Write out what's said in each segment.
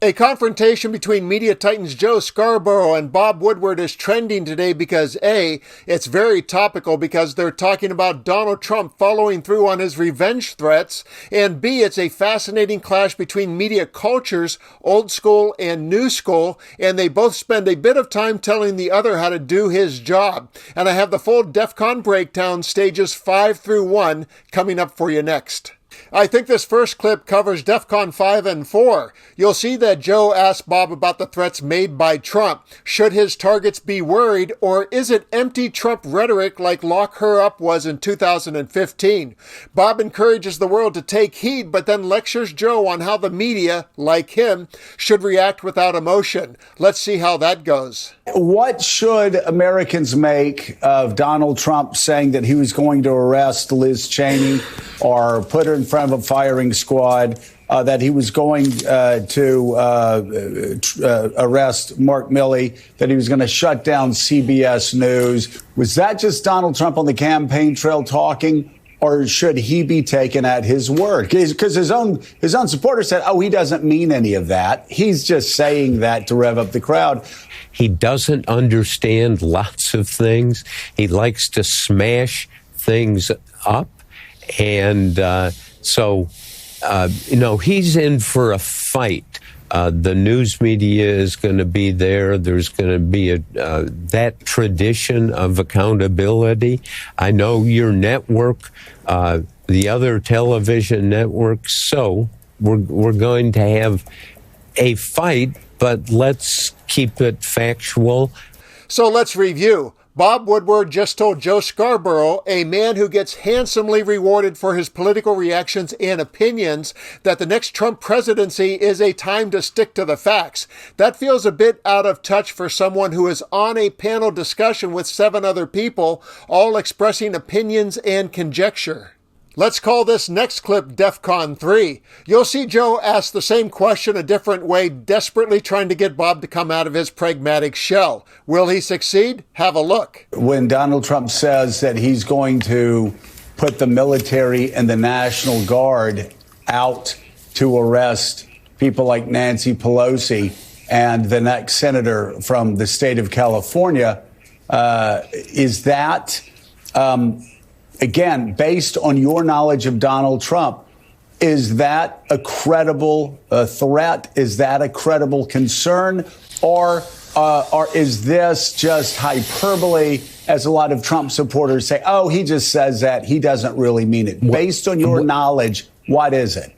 A confrontation between media titans Joe Scarborough and Bob Woodward is trending today because A, it's very topical because they're talking about Donald Trump following through on his revenge threats, and B, it's a fascinating clash between media cultures, old school and new school, and they both spend a bit of time telling the other how to do his job. And I have the full DEF CON breakdown, stages 5 through 1, coming up for you next. I think this first clip covers DEF CON 5 and 4. You'll see that Joe asked Bob about the threats made by Trump. Should his targets be worried, or is it empty Trump rhetoric like Lock Her Up was in 2015? Bob encourages the world to take heed, but then lectures Joe on how the media, like him, should react without emotion. Let's see how that goes. What should Americans make of Donald Trump saying that he was going to arrest Liz Cheney or put her in front of a firing squad, that he was going to arrest Mark Milley, that he was going to shut down CBS News? Was that just Donald Trump on the campaign trail talking, or should he be taken at his word? Because his own supporters said, oh, he doesn't mean any of that. He's just saying that to rev up the crowd. He doesn't understand lots of things. He likes to smash things up. And he's in for a fight. The news media is going to be there. There's going to be that tradition of accountability. I know your network, the other television networks. So we're going to have a fight, but let's keep it factual. So let's review. Bob Woodward just told Joe Scarborough, a man who gets handsomely rewarded for his political reactions and opinions, that the next Trump presidency is a time to stick to the facts. That feels a bit out of touch for someone who is on a panel discussion with 7 other people, all expressing opinions and conjecture. Let's call this next clip DEF CON 3. You'll see Joe ask the same question a different way, desperately trying to get Bob to come out of his pragmatic shell. Will he succeed? Have a look. When Donald Trump says that he's going to put the military and the National Guard out to arrest people like Nancy Pelosi and the next senator from the state of California, is that... Again, based on your knowledge of Donald Trump, is that a credible threat? Is that a credible concern? Or is this just hyperbole, as a lot of Trump supporters say, oh, he just says that, he doesn't really mean it? Based on your knowledge, what is it?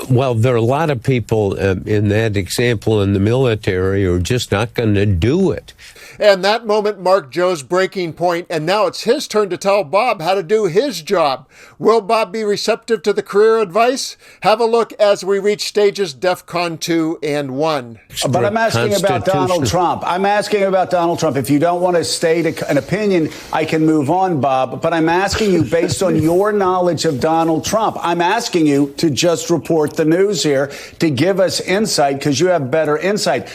Well, there are a lot of people in that example in the military who are just not going to do it. And that moment marked Joe's breaking point, and now it's his turn to tell Bob how to do his job. Will Bob be receptive to the career advice? Have a look as we reach stages DEF CON 2 and 1. But I'm asking about Donald Trump. I'm asking about Donald Trump. If you don't want to state an opinion, I can move on, Bob. But I'm asking you, based on your knowledge of Donald Trump, I'm asking you to just report the news here, to give us insight, because you have better insight.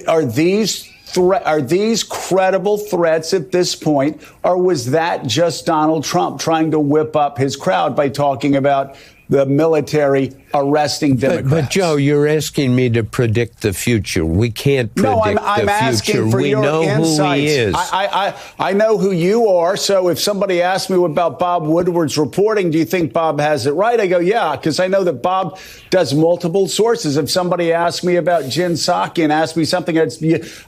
Are these credible threats at this point, or was that just Donald Trump trying to whip up his crowd by talking about the military arresting Democrats? But Joe, you're asking me to predict the future. We can't predict the future. I'm asking for your insights. Who he is. I know who you are. So if somebody asks me about Bob Woodward's reporting, do you think Bob has it right? I go, yeah, because I know that Bob does multiple sources. If somebody asked me about Jen Psaki and asked me something,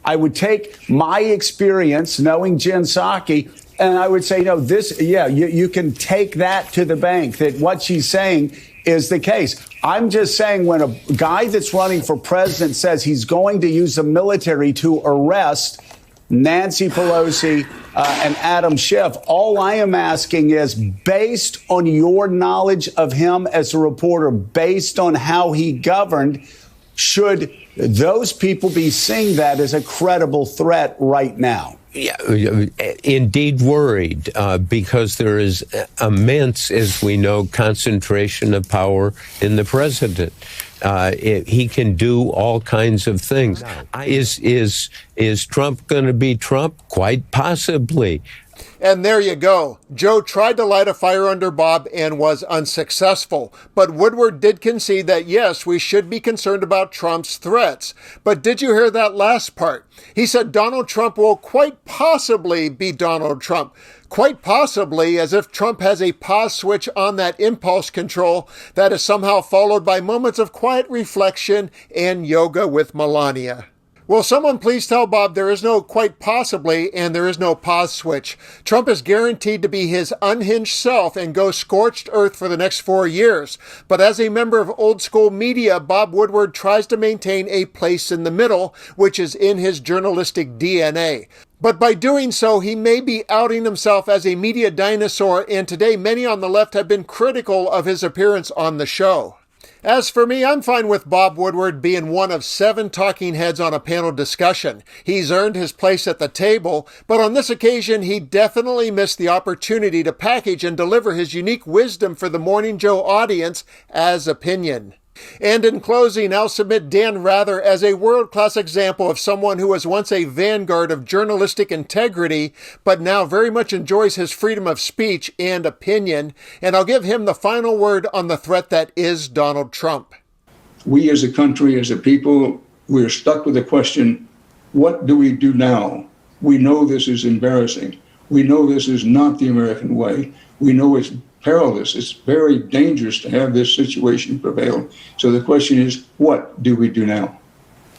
I would take my experience knowing Jen Psaki, and I would say, no, you can take that to the bank, that what she's saying is the case. I'm just saying, when a guy that's running for president says he's going to use the military to arrest Nancy Pelosi and Adam Schiff, all I am asking is, based on your knowledge of him as a reporter, based on how he governed, should those people be seeing that as a credible threat right now? Yeah, indeed worried, because there is immense, as we know, concentration of power in the president. He can do all kinds of things. Is Trump going to be Trump? Quite possibly. And there you go. Joe tried to light a fire under Bob and was unsuccessful. But Woodward did concede that yes, we should be concerned about Trump's threats. But did you hear that last part? He said Donald Trump will quite possibly be Donald Trump. Quite possibly, as if Trump has a pause switch on that impulse control that is somehow followed by moments of quiet reflection and yoga with Melania. Will someone please tell Bob there is no quite possibly and there is no pause switch. Trump is guaranteed to be his unhinged self and go scorched earth for the next 4 years. But as a member of old school media, Bob Woodward tries to maintain a place in the middle, which is in his journalistic DNA. But by doing so, he may be outing himself as a media dinosaur, and today many on the left have been critical of his appearance on the show. As for me, I'm fine with Bob Woodward being one of 7 talking heads on a panel discussion. He's earned his place at the table, but on this occasion, he definitely missed the opportunity to package and deliver his unique wisdom for the Morning Joe audience as opinion. And in closing, I'll submit Dan Rather as a world-class example of someone who was once a vanguard of journalistic integrity, but now very much enjoys his freedom of speech and opinion. And I'll give him the final word on the threat that is Donald Trump. We as a country, as a people, we're stuck with the question, what do we do now? We know this is embarrassing. We know this is not the American way. We know it's perilous. It's very dangerous to have this situation prevail. So the question is, what do we do now?